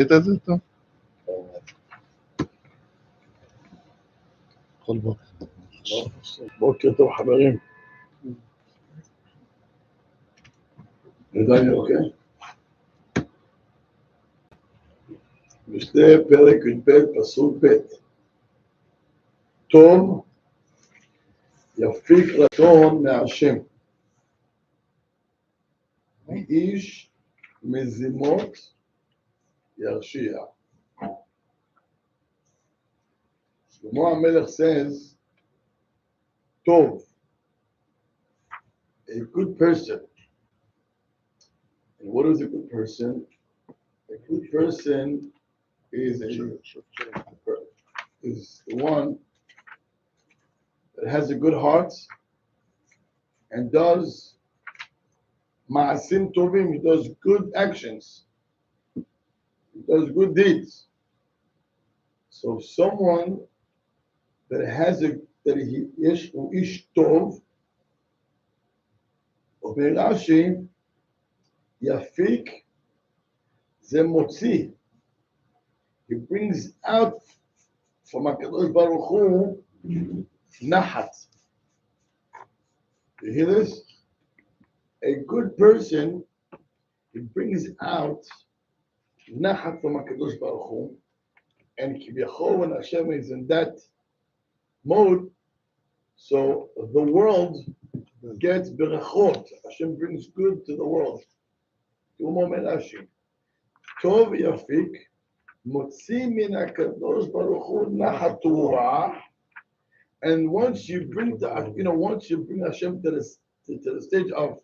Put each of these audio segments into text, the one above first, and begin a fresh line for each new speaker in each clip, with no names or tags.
את זה טוב? כל בוקר.
בוקר טוב חברים. עדיין אוקיי? משלי פרק י"ב פסוק ב' טוב יפיק רצון מהשם ואיש מזימות ירשיע. שלמה המלך says טוב, a good person. And what is a good person? A good person is the one that has a good heart and does ma'asim tovim. He does good actions. He does good deeds. So someone that has he ish tov, אומר רש"י, יפיק זה מוציא. He brings out from הקדוש ברוך הוא נחת. You hear this? A good person, he brings out נחת from הקדוש ברוך הוא, and כביכול when Hashem is in that mode, so the world gets berachot. Hashem brings good to the world. הוא אומר רש"י, טוב יפיק מוציא מן הקדוש ברוך הוא נחת תורה. And once you bring Hashem to the stage of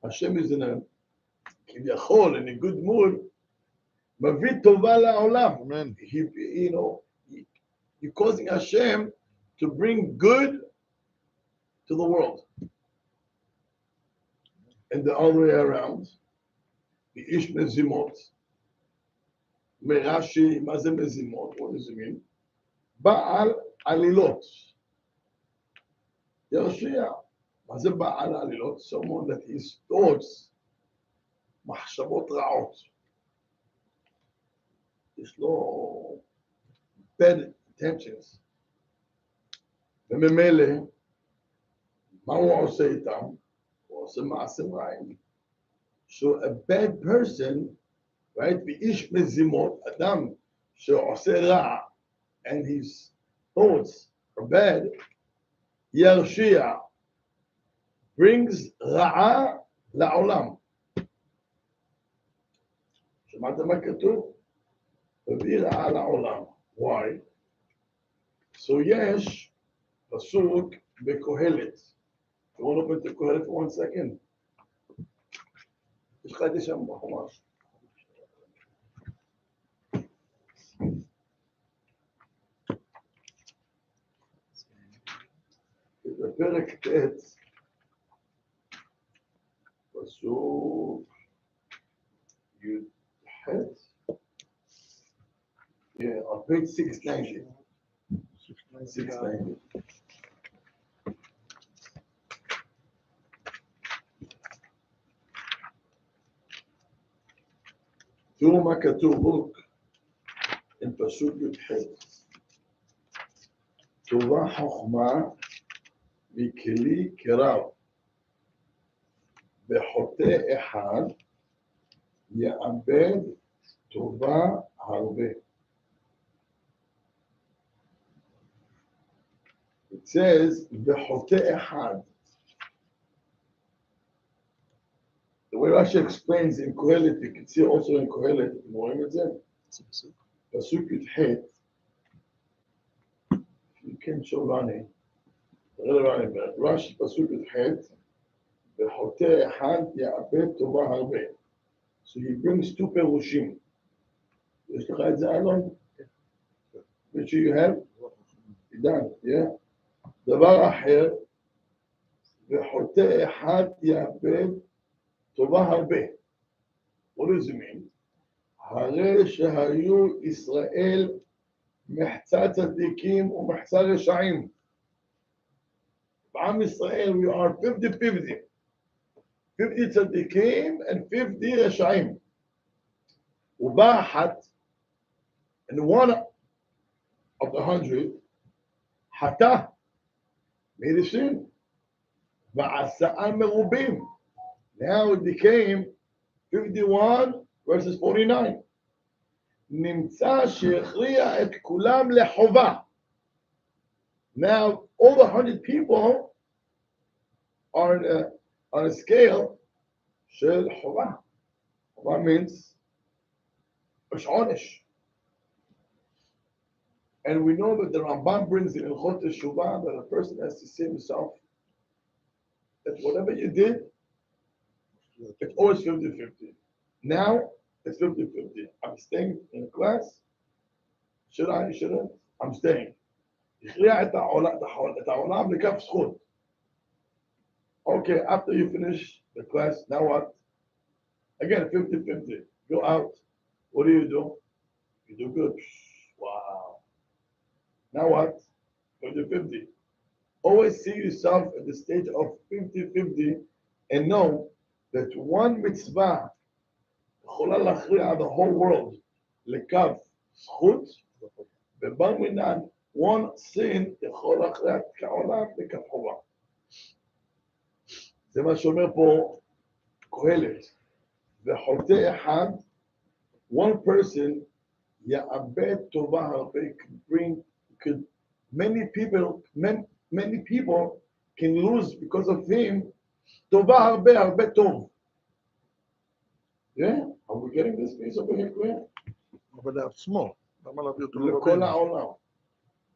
Hashem is in a כביכול in a good mood, מביא טובה לעולם. You're causing Hashem to bring good to the world. And the other way around, the ish mezimot. Merashi, מה זה מזימות? What does it mean? בעל עלילות. ירשיע. מה זה בעל עלילות? Someone that his thoughts, מחשבות רעות. יש לו bad intentions. וממילא, מה הוא עושה איתם? הוא עושה מעשים רעים. So a bad person, right? ואיש מזימות, אדם שעושה רע, and his thoughts are bad, ירשיע, brings רעה לעולם. שמעת מה כתוב? מביא רעה לעולם. Why? So יש פסוק בקהילת. You want to open the קהילת for 1 second? יש לך את זה שם בחומש. בפרק ט' פסוק י"ח, on page 690. 690. תראו מה כתוב בוק עם פסוק י"ח. טובה חוכמה מכלי כרב, בחוטא אחד יאבד טובה הרבה. It says בחוטא אחד. The way Rashi explains in קהילת, you can see also in קהילת, אתם רואים את זה? פסוק י"ח. You can show running. רש"י פסוק י"ח, בחוטא אחד יאבד טובה הרבה. So he brings two פירושים. יש לך את זה, אלון? Which you have? עידן, yeah? דבר אחר, בחוטא אחד יאבד טובה הרבה. What does it mean? הרי שהיו ישראל מחצה צדיקים ומחצה רשעים. בעם ישראל we are 50-50. 50 צדיקים and 50 רשעים. ובא אחת And one of the 100, Hata, made a sin. Va'asa'an merubim. Now it became 51 verses 49. נמצא שהכריע את כולם לחובה. Now all the 100 people are on a scale של חובה. חובה means יש עונש. And we know that the Rambam brings in Ilchot Teshuvah that a person has to say himself that whatever you did, it's always 50-50. Now, it's 50-50. I'm staying in the class. Should I? Shouldn't? I'm staying. Okay, after you finish the class, now what? Again, 50-50. Go out. What do? You do good. Wow. Now what? 50-50. Always see yourself at the stage of 50-50 and know that one mitzvah יכולה להכריע the whole world לקו זכות, ובר מינן one sin יכול להכריע את העולם לקו חובה. זה מה שאומר פה קהילת. וחוטא אחד, one person יאבד טובה הרבה, many people can lose because of him טובה הרבה טוב. Yeah? Are we getting this piece over here clear?
אבל לעצמו, למה להביא אותו
לכל העולם.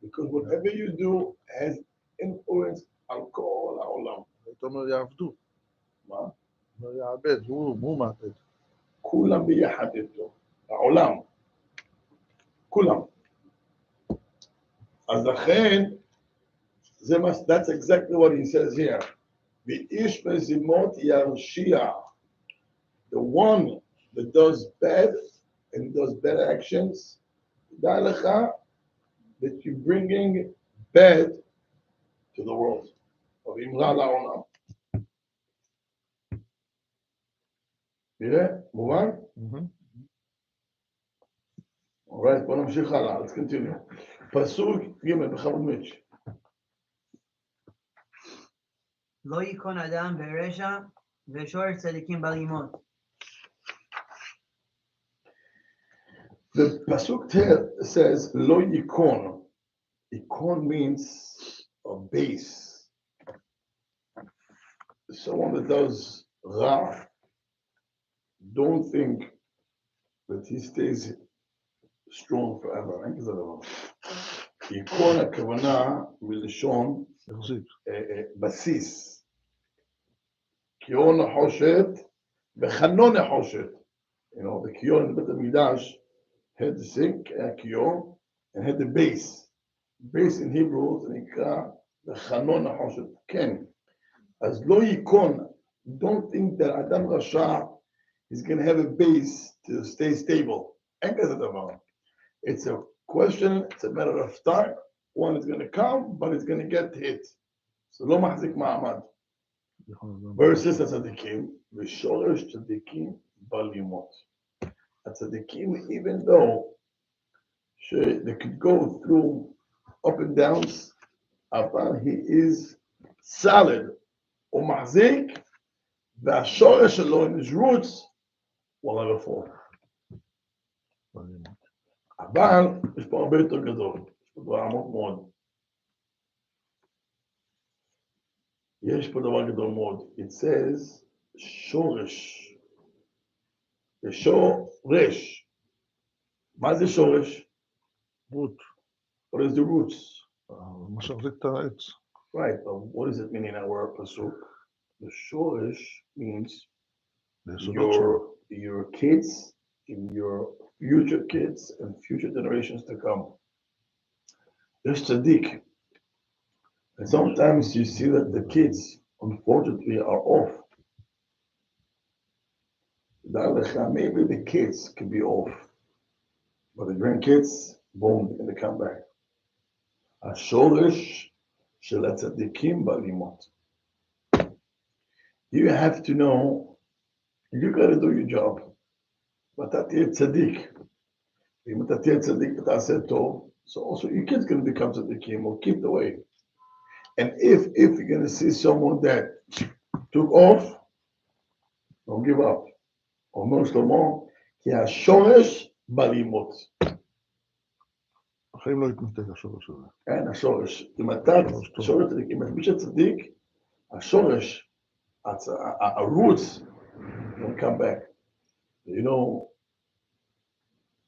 Because whatever you do has influence על כל העולם.
אתה אומר יעבדו.
מה?
לא יעבד, הוא מעבד.
כולם ביחד איתו. העולם. כולם. אז לכן, that's exactly what he says here. ואיש מזימות ירשיע. The one that does bad and does bad actions, דע לך that you're bringing bad to the world. אבל רע לעולם. נראה? מובן? Alright, בוא נמשיך הלאה. Let's continue. פסוק ג' בחמוד מיץ'.
לא ייכון אדם ברשע ושורש צדיקים בלימות.
The pasuk says lo yikon. Yikon means a base. Someone that does ra, don't think that he stays strong forever. Yikon הכוונה מלשון בסיס. קיון נחושת וחנון נחושת. You know, the קיון in בית המקדש had the sink, קיון, and had the base. Base in Hebrew זה נקרא בחנון נחושת. כן. אז לא ייקון. Don't think that אדם רשע is going to have a base to stay stable. אין כזה דבר. It's a question, it's a matter of time. One is going to come, but it's going to get hit. So לא מחזיק מעמד. Versus הצדיקים, ושורש צדיקים בלימות. הצדיקים, even though they could go through up and downs, אבל he is solid. הוא מחזיק, והשורש שלו, in his roots, will never fall. אבל יש פה הרבה יותר גדול, יש פה דבר עמוק מאוד. יש פה דבר גדול מאוד. It says, שורש. שורש. מה זה שורש?
root.
What is the roots?
מה שמחזיק את העץ.
Right, but what does it mean in our pasuk? The shorish means your kids, and your future kids, and future generations to come. There's tzaddik. And sometimes you see that the kids, unfortunately, are off. Maybe the kids can be off, but the grandkids, boom, and they come back. השורש של הצדיקים בלימות. You have to know, you got to do your job. ואתה תהיה צדיק. אם אתה תהיה צדיק ותעשה טוב, so also your kids going to become tzaddikim or keep the way. And if you're going to see someone that took off, don't give up. אומר שלמה, כי השורש בלימות.
החיים לא יתנתק השורש הזה.
כן, השורש. אם אתה, השורש צדיק, אם מי שצדיק, השורש, הרoots, will come back. You know,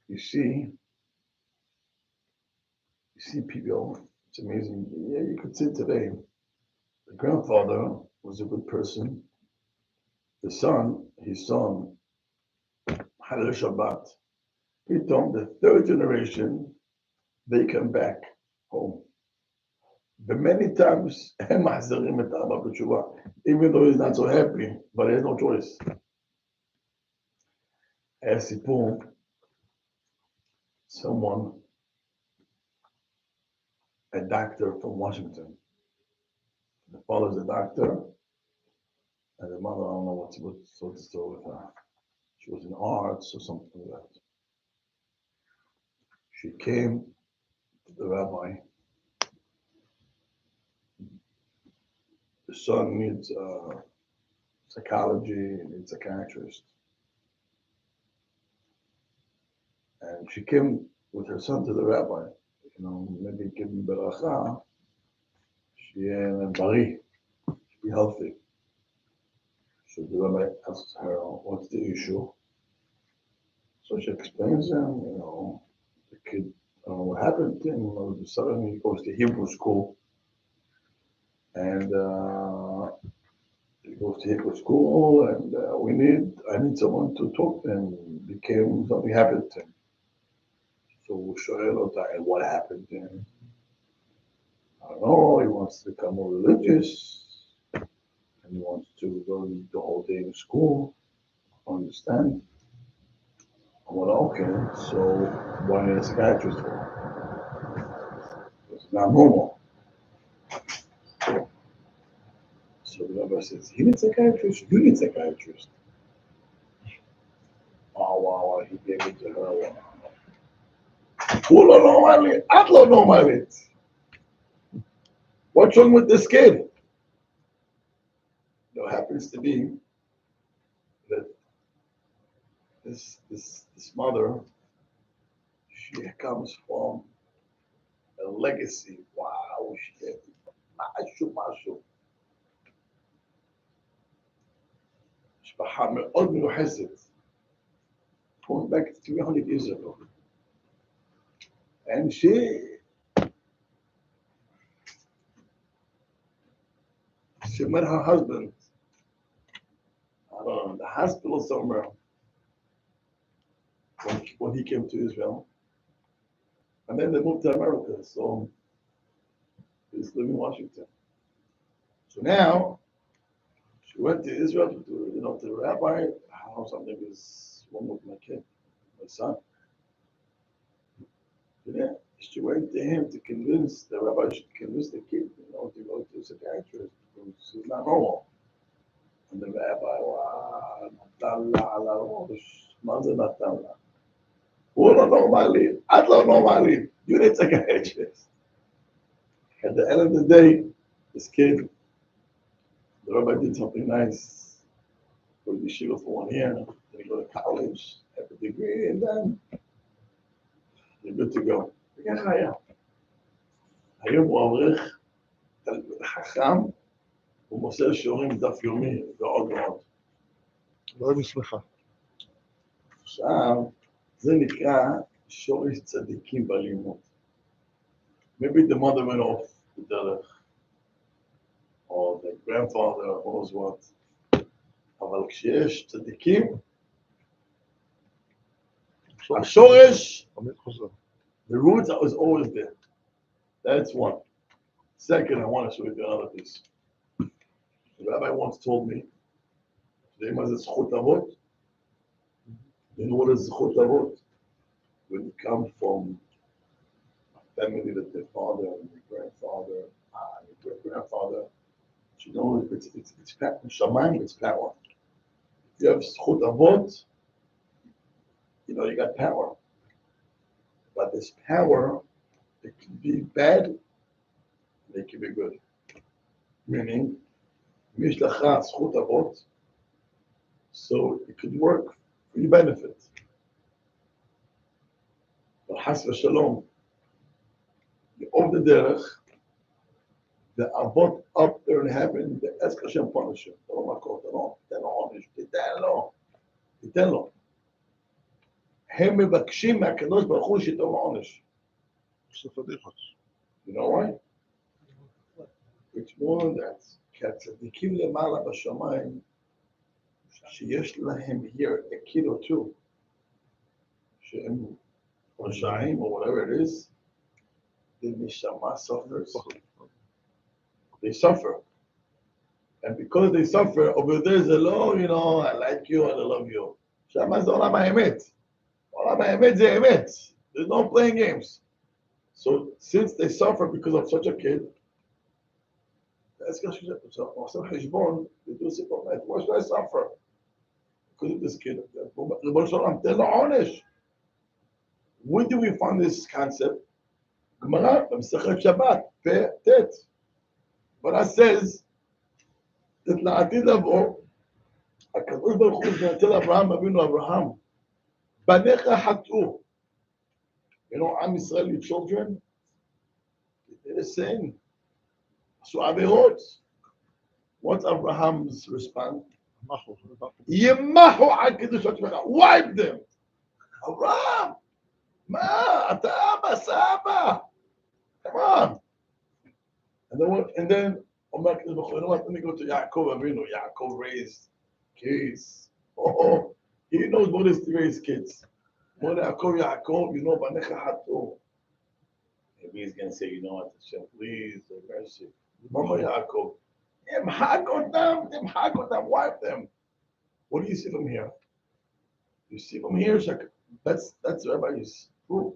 you see people, it's amazing. Yeah, you could see today, the grandfather was a good person. The son, his son, had a Shabbat. Pitome, the third generation, they come back home. But many times, הם מחזירים את האבא בתשובה, even though he's not so happy, but he has no choice. היה סיפור, someone, a doctor from Washington. The father's a doctor, and the mother, I don't know what's the story with her. She was in arts or something like that. She came to the rabbi. The son needs psychology, needs a psychiatrist. And she came with her son to the rabbi, you know, maybe give him beracha, שיהיה בריא, be healthy. So the rabbi asks her, what's the issue? So she explains him, you know, the kid, I don't know what happened to him, all of a sudden he goes to Hebrew school, and he goes to Hebrew school, and I need someone to talk to him. Something happened to him. So we שואל אותה, and what happened to him? I don't know, he wants to become more religious, and he wants to go the whole day in school, understand? I went, okay, so why is a psychiatrist for? It's not normal. So the rabbi says, he needs a psychiatrist, you need a psychiatrist. Oh, wow, he gave it to her. הוא לא נורמלי, את לא נורמלית. What's wrong with this kid? It happens to be that this mother, she comes from a legacy. Wow, she had משהו. משפחה מאוד מיוחסת. Going back 300 years ago. And she met her husband, I don't know, in the hospital somewhere when he came to Israel. And then they moved to America, so he's living in Washington. So now, she went to Israel to the rabbi, how something is wrong with my kid, my son. Yeah, she went to him to convince, the rabbi should convince the kid, to go to a psychiatrist, because he's not normal. And the rabbi, wow, מה זה נתן לה? הוא לא נורמלי, את לא נורמלית, you need a psychiatrist. At the end of the day, this kid, the rabbi did something nice, go to yeshiva for 1 year, then he go to college, have a degree, and then you're good to go. וככה היה. היום הוא אברך, חכם, הוא מוסר שיעורים דף יומי, ועוד ועוד.
לא בשמחה.
עכשיו, זה נקרא שורש צדיקים בלימוד. Maybe the mother went off the derech, or the grandfather, or knows what. אבל כשיש צדיקים, השורש, the roots is always there. That's one. Second, I want to show you another piece. The rabbi once told me, today was זכות אבות. You know what is זכות אבות? When you come from a family that their father and their grandfather and their great-grandfather, you know, it's shamayim, it's power. If you have זכות אבות, you know you got power. But this power, it can be bad, and it can be good. Meaning, Mishlei zchut avot, so it could work for your benefit. But Has v'Shalom, you over the derech, the avot up there in heaven, the ask Hashem punish him. Oh my God, תן לו עונש, תיתן לו. הם מבקשים מהקדוש ברוך הוא שייתן לו עונש. You know why? It's more than that. כי הצדיקים למעלה בשמיים, שיש להם here a kid or two, שהם רשעים or whatever it is, the neshama suffers. They suffer. And because they suffer, over there is a law, you know, I like you and I love you. Shama זה עולם האמת. עולם האמת זה אמת. There's no playing games. So since they suffer because of such a kid, they do simple math. Why should I suffer? Because of this kid. Where do we find this concept? Gemara, Masechet Shabbat, Peh Tet. Gemara says that לעתיד לבוא, הקדוש ברוך הוא נתן אברהם אבינו אברהם, בניך חטאו. You know, Am Yisrael, your children, they did a sin. So Averot. What's Abraham's response? Yemahu al kedushat shemcha. Wipe them. Abraham, ma, ata abba, saba. Come on. And then Omer Kadosh Baruch Hu, you know what? Let me go to Yaakov Avinu. Yaakov raised kids. Oh, he knows what is to raise kids. More than Yaakov, you know, banecha hatu. Maybe he's gonna say, you know what, Hashem, please, have mercy. Mama Yaakov, wipe them. What do you see from here? You see from here, that's Rabbi's proof.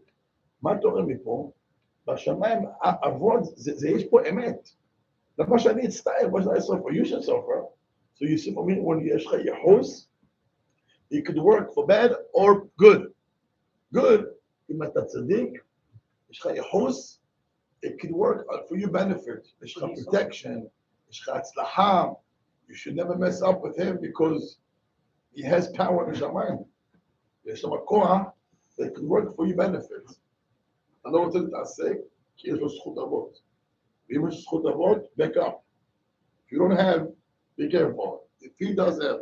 מה אתה רואה מפה? בשמיים, אבות, זה יש פה אמת. למה שאני אצטער, מה שאני suffer, you should suffer. So you see from here, when יש לך יחוס, it could work for bad or good. Good, אם אתה צדיק, יש לך יחוס, it could work for your benefit. יש לך protection, יש לך הצלחה. You should never mess up with him because he has power in השמיים. יש לו כוח that could work for your benefit. אתה לא רוצה להתעסק, כי יש לו זכות אבות. ואם יש זכות אבות, back up. If you don't have, be careful. If he does have,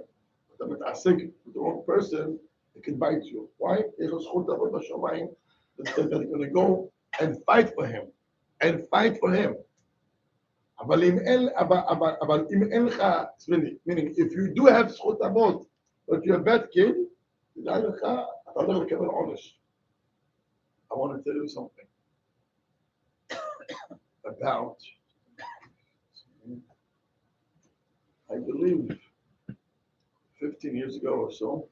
אתה מתעסק with the wrong person, it can bite you. Why? יש לו זכות אבות בשמיים, that they're going to go and fight for him. And fight for him. אבל אם אין לך, meaning, if you do have זכות אבות, but you're a bad kid, תדע לך, אתה לא יכול לקבל עונש. I want to tell you something about, I believe, 15 years ago or so,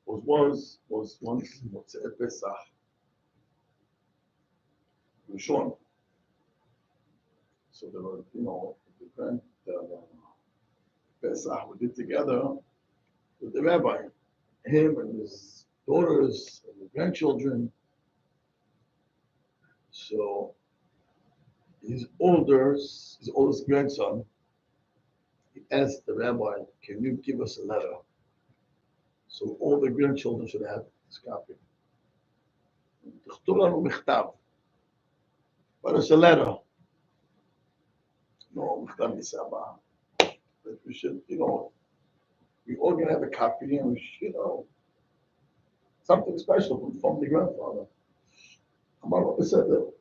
was once Motzei Pesach. Rishon. So there were, you know, different Pesach we did together with the rabbi, him and his daughters and his grandchildren. So his oldest grandson, he asked the rabbi, "Can you give us a letter?" So all the grandchildren should have this copy. תכתוב לנו מכתב. But it's a letter. No, that we should, you know, we all gonna have a copy and we should, you know, something special from the grandfather. Amar said that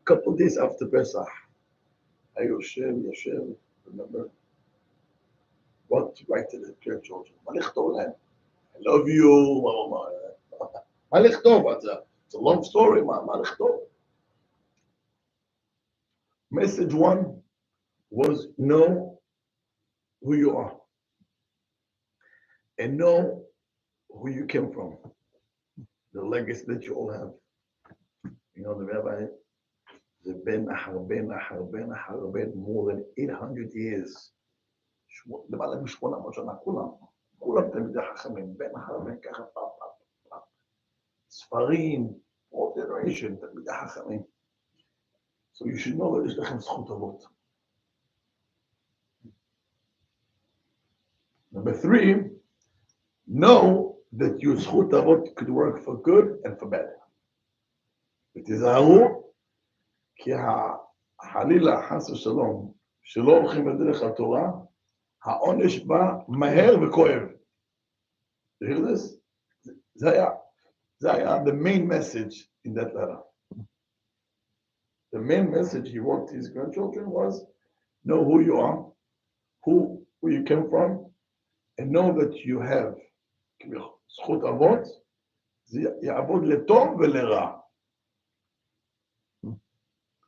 a couple of days after Pesach, I Yoshev, remember what to write to the grandchildren. I love you. It's a long story. Message one was know who you are and know who you came from, the legacy that you all have. You know, the rabbi, the ben more than 800 years. ספרים, all generation, תלמידי חכמים. So you should know that יש לכם זכות אבות. Number 3, know that your זכות אבות could work for good and for bad. ותזהרו, כי חלילה, חס ושלום, שלא הולכים בדרך התורה, העונש בא מהר וכואב. You hear this? זה היה the main message in that letter. The main message he wrote to his grandchildren was, know who you are, where you came from, and know that you have זכות אבות, זה יעבוד לטוב ולרע.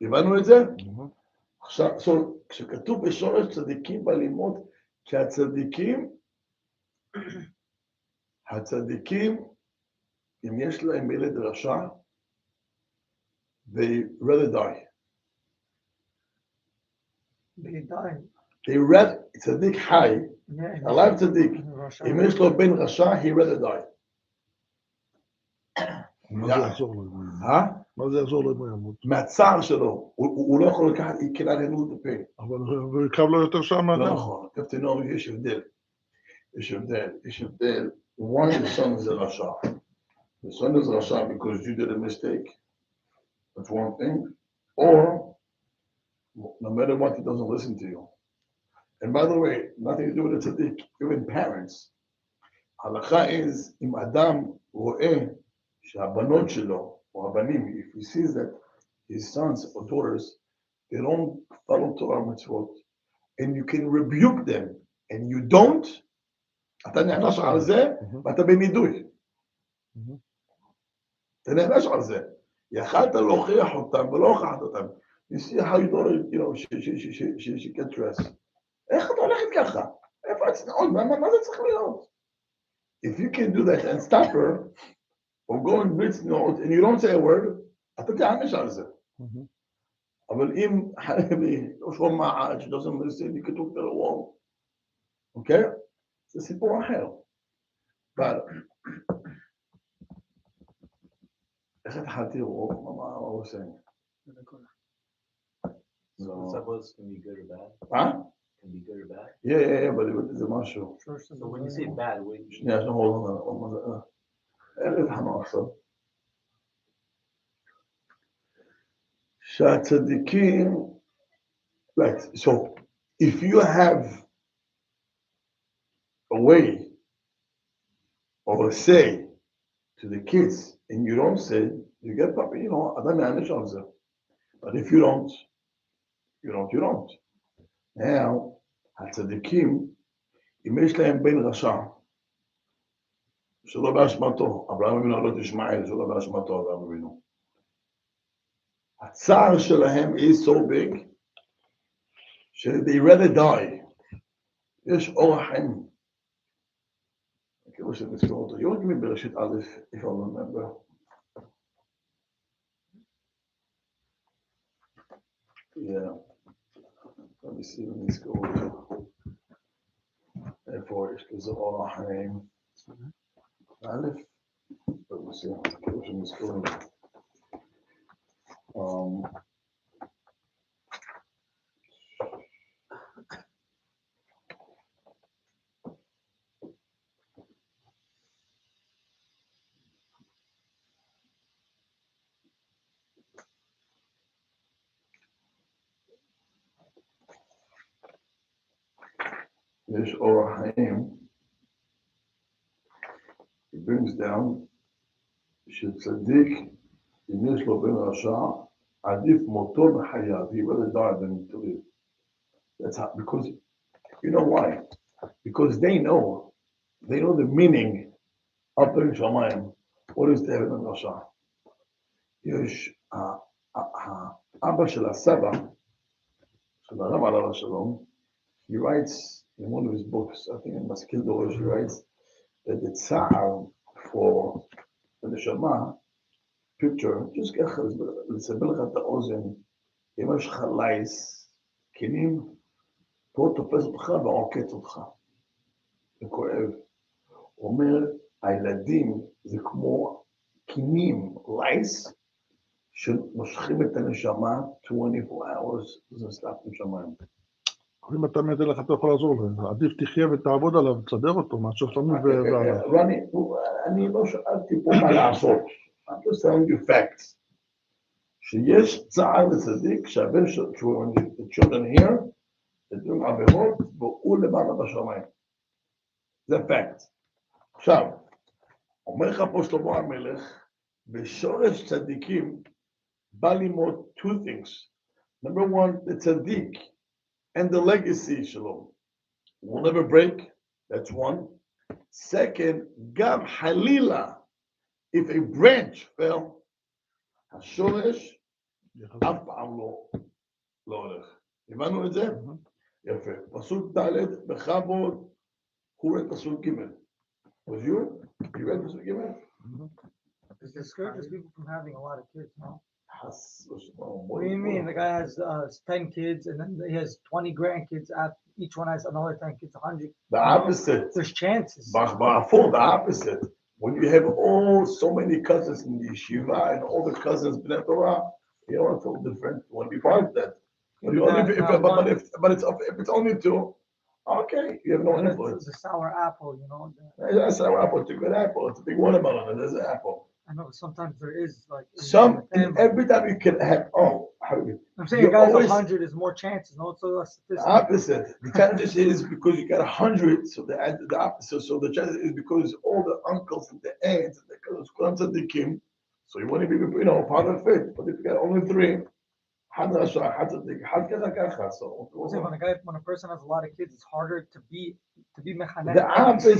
הבנו את זה? עכשיו, כשכתוב בשורש צדיקים בלימוד, כי הצדיקים, אם יש להם ילד רשע, they rather die.
They die.
They rather, צדיק חי,
Yeah.
alive צדיק,
Russia.
אם יש לו בן רשע, he rather die.
מה זה יעזור לו? מה זה יעזור לו אם הוא ימות?
מהצער שלו, הוא לא יכול לקחת, he cannot handle the pain.
אבל הוא יקרב לו יותר שם
לא
מהאדם.
נכון, you have to know, יש הבדל. One, the son is a rasha. The son is a rasha because you did a mistake. That's one thing. Or, no matter what, he doesn't listen to you. And by the way, nothing to do with the tzaddik, even parents. Halakha is, אם אדם רואה שהבנות שלו, או הבנים, if he sees that his sons or daughters, they don't follow Torah mitzvot, and you can rebuke them, and you don't, אתה נענש על זה, ואתה בנידוי. אתה נענש על זה. יכלת להוכיח אותם, ולא הוכחת אותם. You see how you don't, you know, she get dressed. איך אתה הולכת ככה? איפה הצנעות? מה זה צריך להיות? If you can do that and stop her, or go and blit צנעות, and you don't say a word, אתה תענש על זה. אבל אם חלבי לא שומעת, she doesn't listen, you can talk to the wall. Okay? זה סיפור אחר. אבל, איך התחלתי לראות? מה הוא עושה?
Suppose can be good or bad.
Huh?
Can be good or bad.
Yeah, but זה משהו.
So when you say bad, what
שנייה, אין הבחנה עכשיו. שהצדיקים, right, so if you have a way or a say to the kids and you don't say, you get puppy, you know, אדם יענש על זה. But if you don't, you don't. Now, הצדיקים, אם יש להם בן רשע, שלא באשמתו, אברהם אבינו לא תשמעאל, שלא באשמתו אברהם אבינו. הצער שלהם is so big, they rather die. יש אורח חיים. כאילו שנזכור אותו. You want me בראשית א', if I remember. Yeah. Let me see, נזכור אותו. איפה יש לזה אורח חיים? א', כאילו שנזכור אותו. יש אורח חיים, he brings down, שצדיק, אם יש לו בן רשע, עדיף מותו מחייו, he rather die than to live. That's how, because, you know why? Because they know the meaning of בן שמיים, what is to have בן רשע. יש, האבא של הסבא, של הרב עליו השלום, he writes in one of his books, I think in Maskil Dorosh, he writes that the tza'ar for the neshama picture, just ככה, לסבר לך את האוזן, אם יש לך לייס, כלים, פה תופס אותך ועוקץ אותך. זה כואב. הוא אומר, הילדים זה כמו קינים, lice, שמושכים את הנשמה 24 hours, זה סתם שמיים.
אם אתה מת אליך, אתה יכול לעזור לו. עדיף תחיה ותעבוד עליו, תסדר אותו, מאשר שתמות ועליו.
רוני, אני לא שאלתי פה מה לעשות. I'm just telling you facts. שיש צער לצדיק, שהבן של children here, שדברים עבירות, והוא למעלה בשמיים. זה fact. עכשיו, אומר לך פה שלמה המלך, בשורש צדיקים, בא ללמוד two things. Number one, the tzaddik and the legacy שלו will never break. That's one. Second, גם חלילה, if a branch fell, השורש אף פעם לא הולך. הבנו את זה? יפה. פסוק ד' בכבוד, הוא רואה פסוק ג'. Was you? You read פסוק ג'?
It discourages people from having a lot of kids, no?
What
What do you mean? The guy has 10 kids and then he has 20 grandkids. Each one has another 10 kids, 100.
The opposite.
There's chances.
But the opposite. When you have so many cousins in the yeshiva and all the cousins in the Torah, you know it's all different. You want to be part of that. But if it's only two, okay, you have no influence.
It's a sour apple, you know.
That's an apple. It's a good apple. It's a big watermelon. And there's an apple.
I know sometimes there is like
Every time you can have
I'm saying a guy's 100 is more chances, no? So that's
the opposite. The chances is because you got 100, so the opposite. So the chances is because all the uncles and the aunts and the cousins and the king, so you want to be part of it. But if you got only 3,
when a person has a lot of kids, it's harder to be mechanech.
The opposite.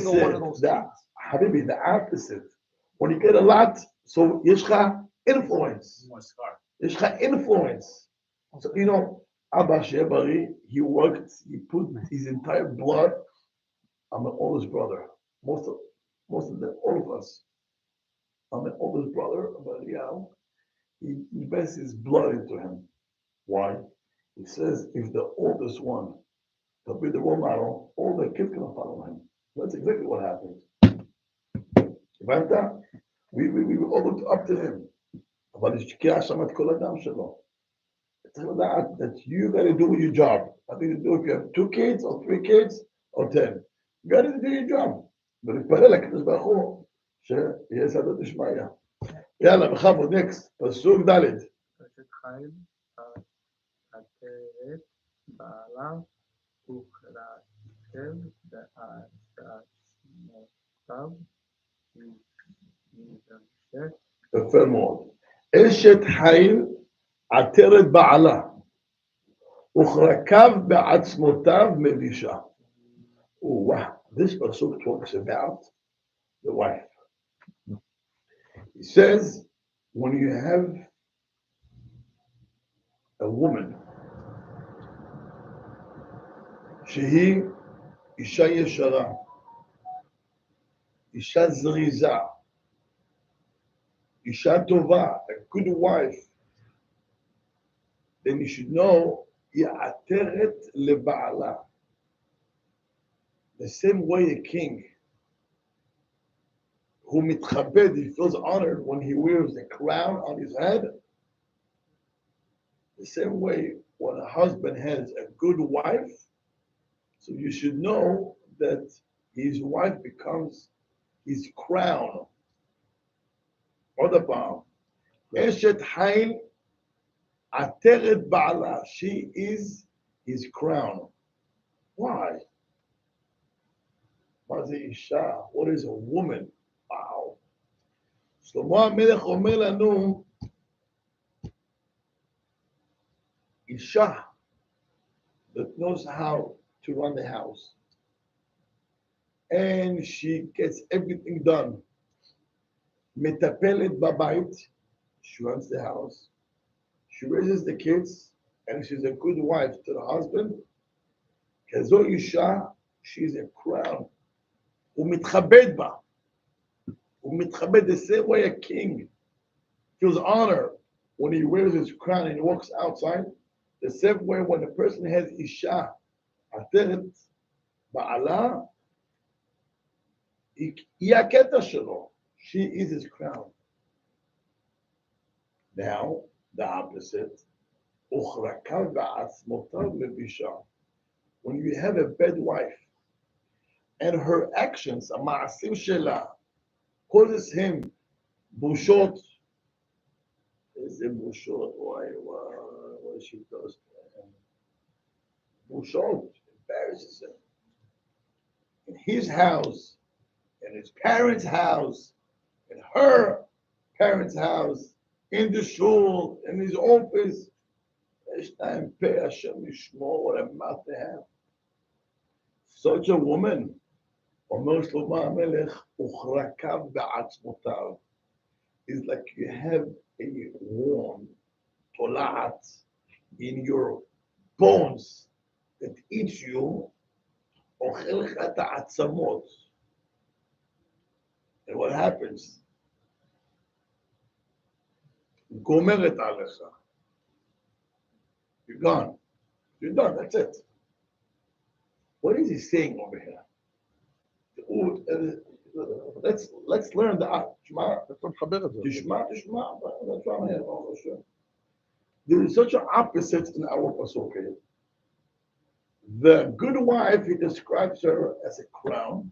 Habibi, the opposite. When you get a lot, so yeshcha influence.
More scar.
Yeshcha influence. So Abba Shebari, he put his entire blood on my oldest brother. Most of them, all of us. On my oldest brother, he invests his blood into him. Why? He says if the oldest one will be the role model, all the kids gonna follow him. That's exactly what happened. We all looked up to him. But it's that you got to do your job. I think you do if you have 2 kids or 3 kids or 10. You got to do your job. But if לקדוש ברוך הוא, שיהיה סעדת דשמיא. יאללה, בכבוד, next. פסוק ד'.
אשת חיל, עטרת, בעלה, וכרתב, ועצמותיו,
יפה מאוד. אשת חיל עטרת בעלה, וכרתיו בעצמותיו מבישה. Wow, this pasuk talks about the wife. He says, when you have a woman, שהיא אישה ישרה, אישה זריזה, אישה טובה, a good wife, then you should know, היא עטרת לבעלה. The same way a king who מתכבד, he feels honored when he wears a crown on his head. The same way when a husband has a good wife, so you should know that his wife becomes his crown. What about Eshet Hail Ateret Ba'ala? She is his crown. Why? What is a woman? Wow. שלמה המלך אומר לנו, אישה that knows how to run the house. And she gets everything done. מטפלת בבית, she runs the house. She raises the kids, and she's a good wife to the husband. כזו אישה, she's a crown. הוא מתכבד בה. הוא מתכבד, the same way a king feels honor when he wears his crown and he walks outside. The same way when a person has isha, עטרת בעלה, היא הקטע שלו. She is his crown. Now, the opposite. "Uchrakav ba'atzmotav lebisha." When you have a bad wife, and her actions, המעשים שלה, causes him בושות. איזה בושות, וואי, what she does. בושות, embarrasses him. In his house, in his parents' house, in her parents' house, in the shul, in his office. יש להם פה השם ישמור, what a mouth they have. Such a woman, אומר שלמה המלך, "וכרקיו בעצמותיו," is like you have a worm, תולעת, in your bones that eats you, אוכל לך את העצמות. And what happens? גומרת עליך. You're gone. You're done. That's it. What is he saying over here? Let's learn the art.
אתה מחבר את זה.
תשמע. That's what I'm here. Oh, sure. There is such an opposite in our pasuk. The good wife, he describes her as a crown,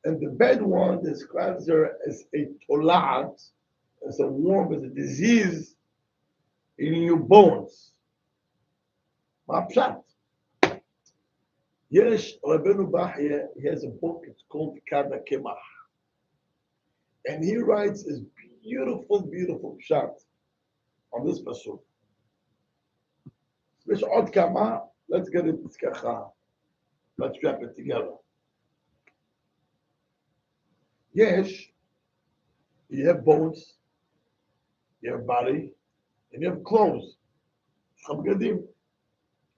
and the bad one describes her as a tolat, as a worm, as a disease in your bones. מה הפשט? Yes, Rabbeinu Bachya, he has a book, it's called Kada Kemach. And he writes this beautiful pshat on this pasuk. Which Od Kama, let's get it kacha. Let's wrap it together. Yes, you have bones, you have body, and you have clothes. Chabgadim,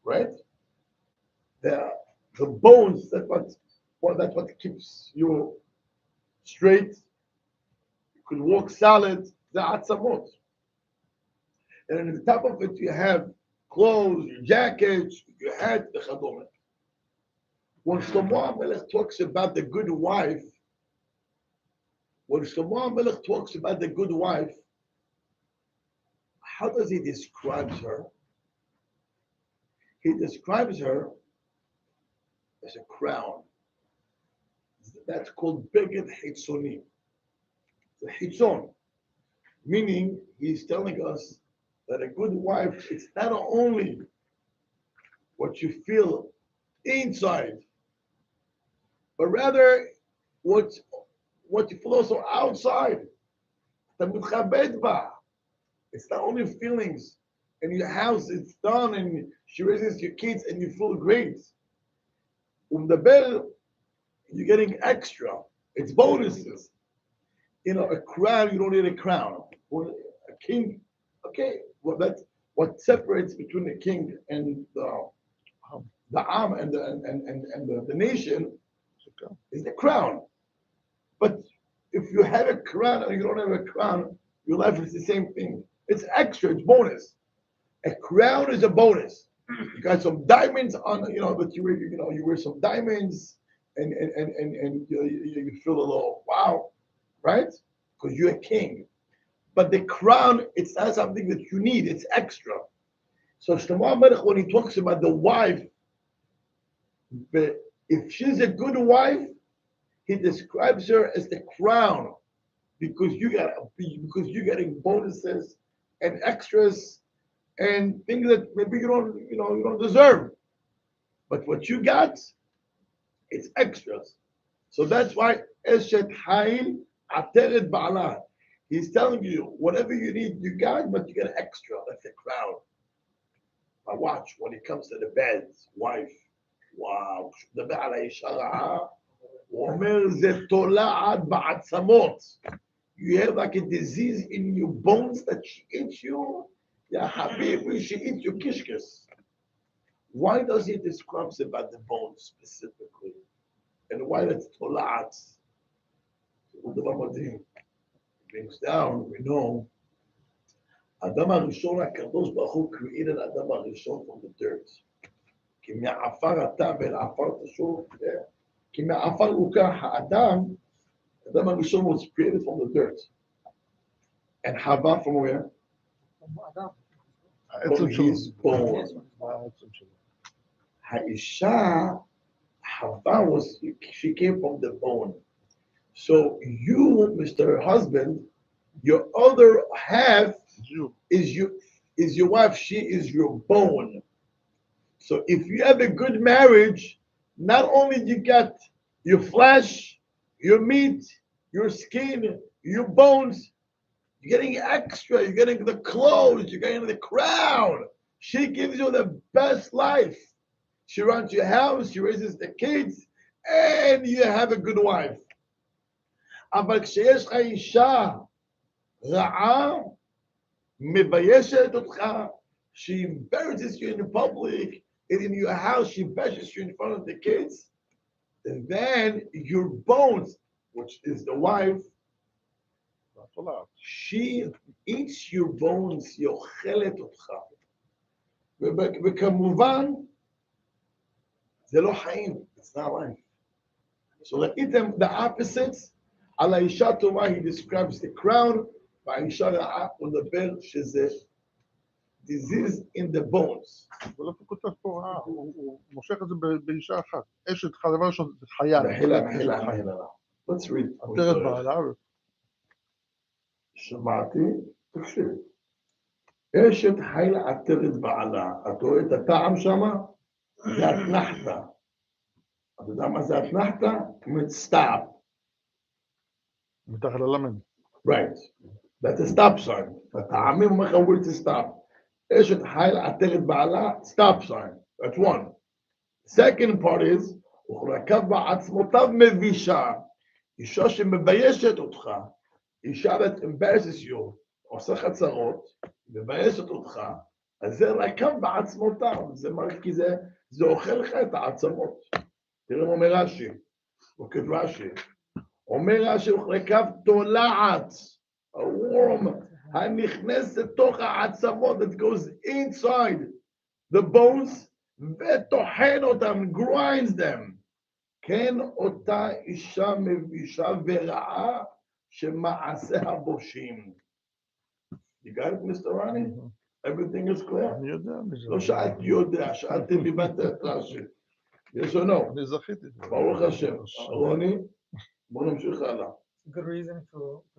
right? The bones, that's what keeps you straight. You could walk solid, the atzamot. And on the top of it, you have clothes, your jackets, your hat, the chadomet. When Shlomo HaMelech talks about the good wife, how does he describe her? He describes her as a crown. That's called beged hitzoni. The hitzon, meaning he's telling us that a good wife, it's not only what you feel inside, but rather what you feel also outside. It's not only feelings. In your house, it's done, and she raises your kids, and you feel great. You're getting extra. It's bonuses. A crown, you don't need a crown. A king, okay, well, that's what separates between the king and the Am and the nation is the crown. But if you have a crown or you don't have a crown, your life is the same thing. It's extra, it's bonus. A crown is a bonus. You got some diamonds on, that you wear some diamonds and you feel a little wow, right? Because you're a king. But the crown, it's not something that you need, it's extra. So Shlomo HaMelech, when he talks about the wife, if she's a good wife, he describes her as the crown because you're getting bonuses and extras and things that maybe you don't deserve. But what you got, it's extras. So that's why Eshet Hail Ateret Ba'ala. He's telling you, whatever you need, you got, but you get an extra. That's a crown. Now watch, when it comes to the bed, wife, wow, the Ba'ala Yishara, Omer Ze Tola'ad Ba'atzamot. You have like a disease in your bones that she eats you. Ya Habibi, she eats your kishkis. Why does he describe about the bones specifically? And why that's Tola'at? Brings down, we know, Adam HaRishon HaKadosh Baruch Hu created Adam HaRishon from the dirt. כי מעפר אתה ולעפר תשוב. כי מעפר הוקח האדם, Adam HaRishon was created from the dirt. And Hava from where?
from Adam.
העצם
From
שלו.
his bone.
העצם שלו.
Haisha, Hava was, she came from the bone. So you, Mr. Husband, your other half
זיו.
is your wife. She is your bone. So if you have a good marriage, not only you got your flesh, your meat, your skin, your bones, you're getting extra. You're getting the clothes. You're getting the crown. She gives you the best life. She runs your house. She raises the kids, and you have a good wife. אבל כשיש לך אישה רעה, מביישת אותך, she embarrasses you in public, and in your house she bashes you in front of the kids, and then your bones, which is the wife, she eats your bones, היא אוכלת אותך. וכמובן, זה לא חיים, it's not life. So ראיתם the opposites, על האישה טובה he describes the crown, והאישה רעה הוא מדבר שזה disease in the bones.
אבל איפה כותב פה רעה? הוא מושך את זה באישה אחת. אשת חלבה ראשון, זה חייל.
מחילה. Let's read.
עטרת בעלה.
שמעתי, תקשיב. אשת חיל עטרת בעלה. אתה רואה את הטעם שמה? זה אתנחתא. אתה יודע מה זה אתנחתא? זאת אומרת, stop.
מתחת ללמד.
Right. That's a stop sign. הטעמים אומר לך where to stop. אשת חיל עטרת בעלה, stop sign. That's one. Second part is, הוא רכב בעצמותיו מבישה. אישה שמביישת אותך. אישה that embarrasses you. עושה חצרות, מביישת אותך. אז זה רכב בעצמותיו. זה מראה כי זה אוכל לך את העצמות. תראה מה אומר רש"י. וכת רש"י. אומר רש"י, הוא רכב תולעת. A worm. הנכנס לתוך העצמות, that goes inside the bones, וטוחן אותם, grinds them. כן, אותה אישה מבישה ורעה, שמעשה הבושים. You got it, Mr. Rani? Everything is clear?
אני יודע מזה.
לא שאלתי יודע, שאלתי מבנת את רש"י. יש או לא?
אני זכיתי.
ברוך השם. רוני, בוא נמשיך הלאה.
Good reason for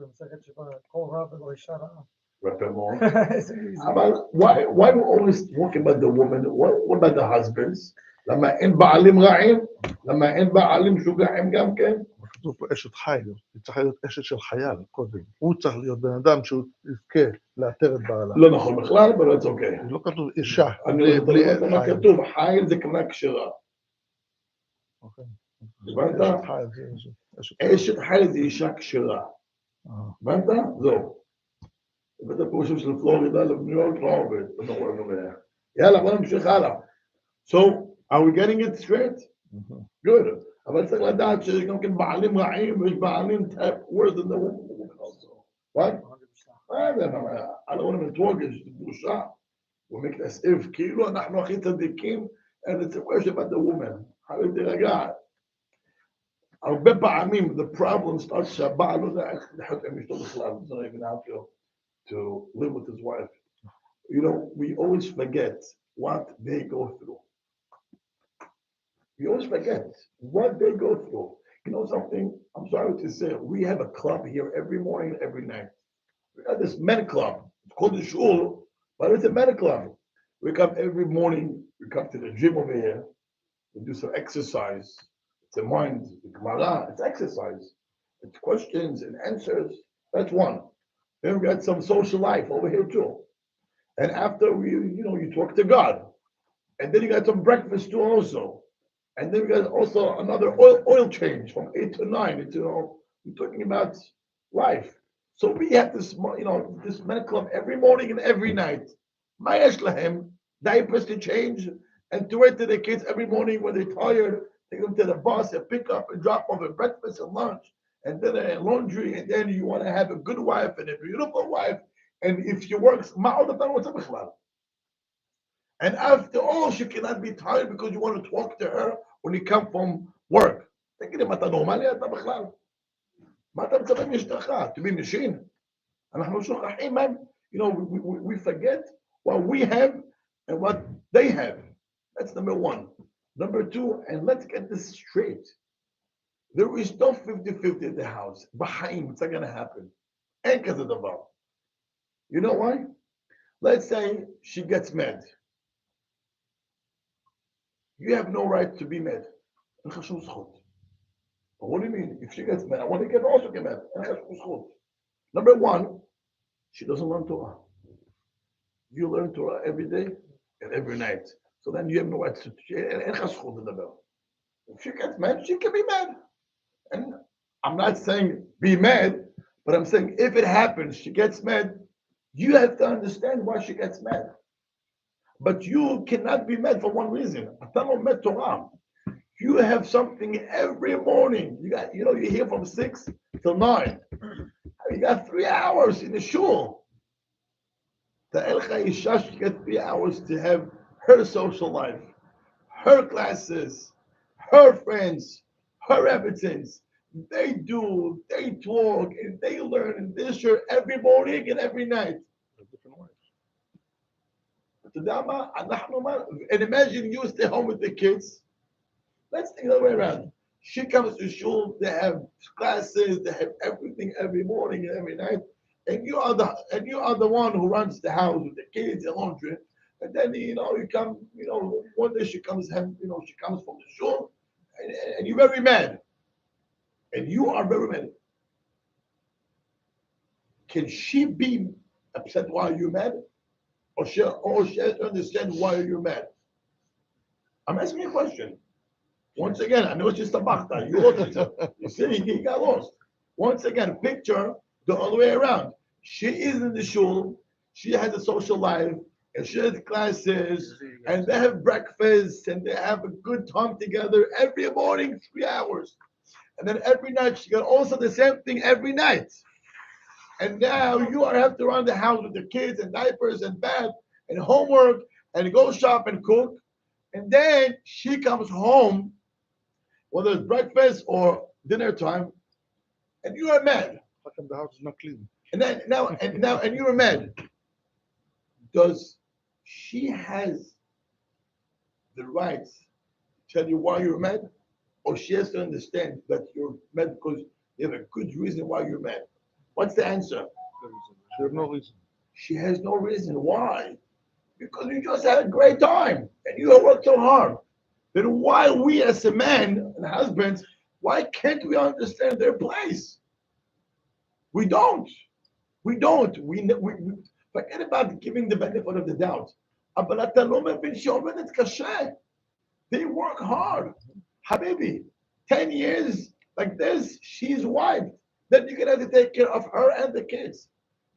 מסכת שבה כל רב ולא אישה רעה.
Rapidement.
It's a reason.
But why we always talking about the women? What about the husbands? למה אין בעלים רעים? למה אין בעלים שוגעים גם כן?
כתוב פה אשת חיל, היא צריכה להיות אשת של חייל קודם. הוא צריך להיות בן אדם שהוא יזכה לאתר את בעלה.
לא נכון בכלל, אבל it's okay.
לא כתוב אישה,
אני
בלי
לא מה
חייל.
כתוב, חיל זה כמובן כשרה.
אוקיי.
הבנת?
אשת חיל זה אשת חיל.
אשת חיל זה אישה כשרה. הבנת? זהו. הבאת פירושים של פלורידה לניו יורק לא עובד. יאללה, בוא נמשיך הלאה. So, are we getting it straight? Good. אבל צריך לדעת שיש גם כן בעלים רעים ויש בעלים worse than the woman also. What? I don't want to talk, it's בושה. We make this if כאילו אנחנו הכי צדיקים and it's a question about the woman. חייב תירגע. הרבה פעמים the problem starts שהבעל לא יודע איך לחיות עם אשתו בכלל. It's not even how to live with his wife. You know, we always forget what they go through. We always forget what they go through. You know something? I'm sorry to say, we have a club here every morning, every night. We got this men club. It's called the shul, but it's a men club. We come every morning. We come to the gym over here. We do some exercise. It's a mind, the Gemara. It's exercise. It's questions and answers. That's one. Then we got some social life over here too. And after you talk to God. And then you got some breakfast too also. And then we got also another oil change from 8 to 9. It's, we're talking about life. So we have this, this men club every morning and every night. Ma'yesh lahem, diapers to change, and to wait to the kids every morning when they're tired, take them to the bus and pick up and drop off at breakfast and lunch, and then laundry, and then you want to have a good wife and a beautiful wife. And if she works, and after all, she cannot be tired because you want to talk to her when you come from work. תגיד לי, מה אתה נורמלי אתה בכלל? מה אתה מצפה מאשתך? תבין נשין? אנחנו שוכחים, man. we forget what we have and what they have. That's number one. Number two, and let's get this straight. There is no 50-50 in the house. Behind, it's not going to happen. And because of the vow. You know why? Let's say she gets mad. You have no right to be mad. But what do you mean? If she gets mad, I want to also get mad. Number one, she doesn't learn Torah. You learn Torah every day and every night. So then you have no right to. If she gets mad, she can be mad. And I'm not saying be mad, but I'm saying if it happens, she gets mad, you have to understand why she gets mad. But you cannot be mad for one reason. You have something every morning. You're here from 6 till 9. You got 3 hours in the shul. The Elcha Isha, she gets 3 hours to have her social life, her classes, her friends, her everythings. They talk, and they learn, and they share every morning and every night. And imagine you stay home with the kids. Let's think the other way around. She comes to shul, they have classes, they have everything every morning and every night. And you are the one who runs the house with the kids and laundry. And then you come, one day she comes home, she comes from the shul, and you're very mad. And you are very mad. Can she be upset while you're mad? Or she has to understand why you're mad? I'm asking you a question. Once again, I know it's just a bachta. You see, he got lost. Once again, picture the other way around. She is in the shul, she has a social life, and she has classes, and they have breakfast, and they have a good time together every morning, 3 hours. And then every night, she got also the same thing every night. And now you have to run the house with the kids and diapers and bath and homework and go shop and cook. And then she comes home, whether it's breakfast or dinner time, and you are mad.
How come the house is not clean?
And you are mad. Does she has the right to tell you why you're mad? Or she has to understand that you're mad because you have a good reason why you're mad? What's the answer?
She has no reason.
She has no reason. Why? Because you just had a great time and you have worked so hard. Then why we as a man and husbands, why can't we understand their place? We don't. We forget about giving the benefit of the doubt. They work hard. Habibi, 10 years like this, she's wife. Then you're going to have to take care of her and the kids.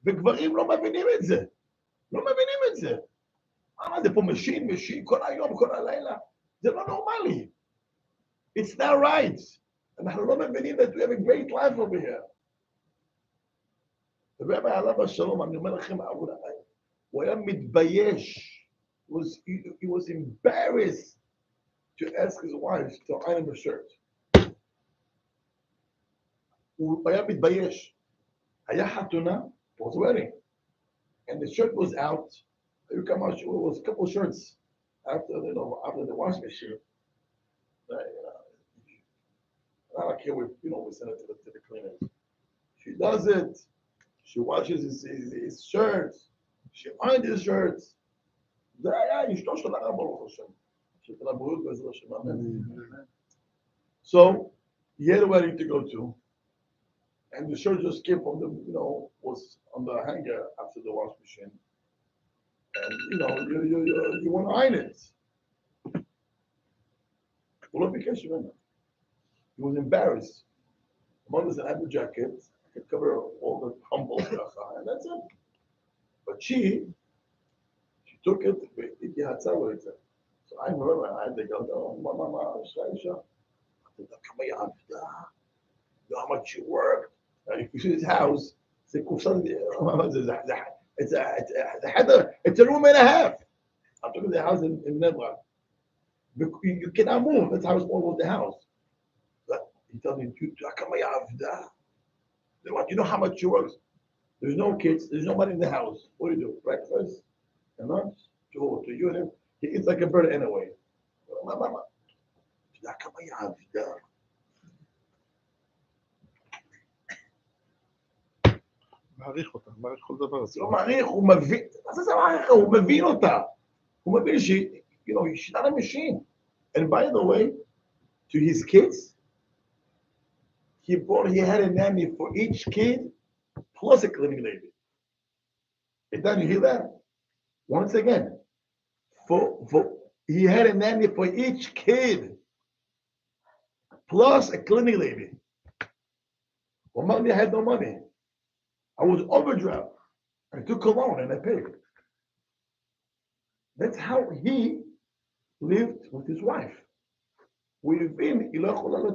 וגברים לא מבינים את זה. לא מבינים את זה. זה פה משין, כל היום, כל הלילה. זה לא נורמלי. It's not right. אנחנו לא מבינים that we have a great life over here. הרבי עליו השלום, אני אומר לכם, הוא היה מתבייש. He was embarrassed to ask his wife to iron the shirt. הוא היה מתבייש. היה חתונה, was wedding. And the shirt was out. You come out, it was a couple of shirts after the wash machine. I don't care, we send it to the cleaners. She does it. She washes his shirts. She irons his shirts. So he had a wedding to go to, and the shirt just came from was on the hanger after the wash machine. And you want to iron it. He was embarrassed. Mother said, I have a jacket, I could cover all the tumbles, and that's it. But she took it, so I remember I had to go, Mama, Shaisha, how much you worked. If you see his house, it's a room and a half. I'm talking the house in Nebra. You cannot move. That's how small was the house. But he tells me, you know how much you work? There's no kids. There's nobody in the house. What do? Breakfast and lunch to you and him. He eats like a bird anyway. Mama,
מעריך אותה, מעריך כל דבר.
זה לא מעריך, הוא מבין, מה זה מעריך? הוא מבין אותה. הוא מבין you know, she's not a machine. And by the way, to his kids, he had a nanny for each kid, plus a cleaning lady. And then you hear that? Once again, he had a nanny for each kid, plus a cleaning lady. Well, money, I had no money. I was overdraft. I took a loan and I paid. That's how he lived with his wife. We've been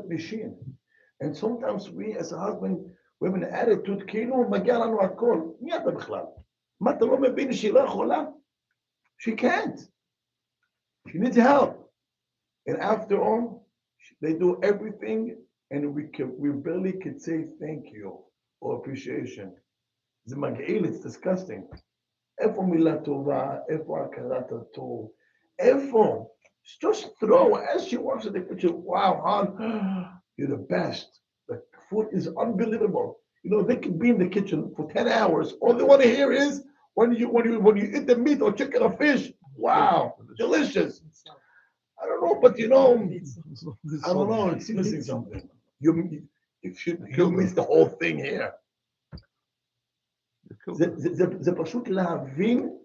machine. And sometimes we as a husband, we have an attitude, כאילו מגיע לנו הכל. מי אתה בכלל? מה אתה לא מבין שהיא לא יכולה? She can't. She needs help. And after all, they do everything and we barely could say thank you or appreciation. זה מגעיל, it's disgusting. איפה מילה טובה? איפה הכרת הטוב? איפה? Just throw, as she walks in the kitchen, wow, hon, you're the best. The food is unbelievable. You know, they can be in the kitchen for 10 hours. All they want to hear is when you eat the meat or chicken or fish, wow, delicious. I don't know, but you know, I don't know, it's missing something. You miss the whole thing here. זה פשוט להבין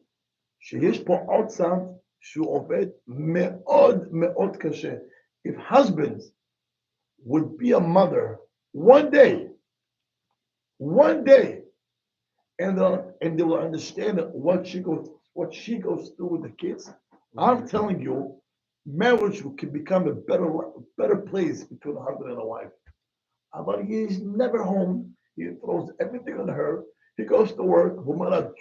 שיש פה אוצר שהוא עובד מאוד מאוד קשה. If husbands would be a mother one day, and they will understand what she goes through with the kids, I'm telling you, marriage can become a better place between a husband and a wife. But he's never home. He throws everything on her. He goes to work.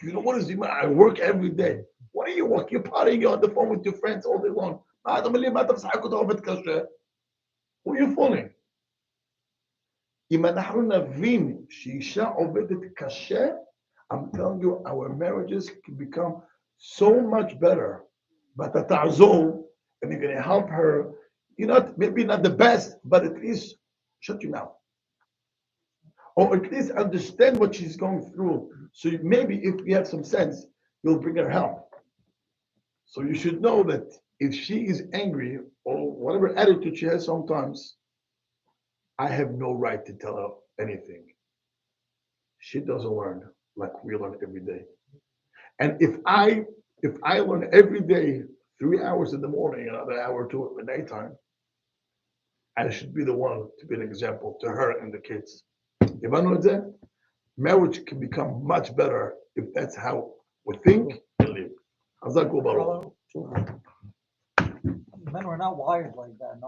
You know what is he? I work every day. What do you work? You're partying, you're on the phone with your friends all day long. Who are you fooling? אם אנחנו נבין שאישה עובדת קשה, I'm telling you, our marriages can become so much better. But אתה תעזור, and you're going to help her. You're not, maybe not the best, but at least shut your mouth. Or at least understand what she's going through. So maybe if you have some sense, you'll bring her help. So you should know that if she is angry or whatever attitude she has sometimes, I have no right to tell her anything. She doesn't learn like we learn every day. And if I learn every day 3 hours in the morning, another hour or 2 at the nighttime, I should be the one to be an example to her and the kids. If I know that, marriage can become much better if that's how we think and live. How's that go, Baruch?
Men were not wired like that. No?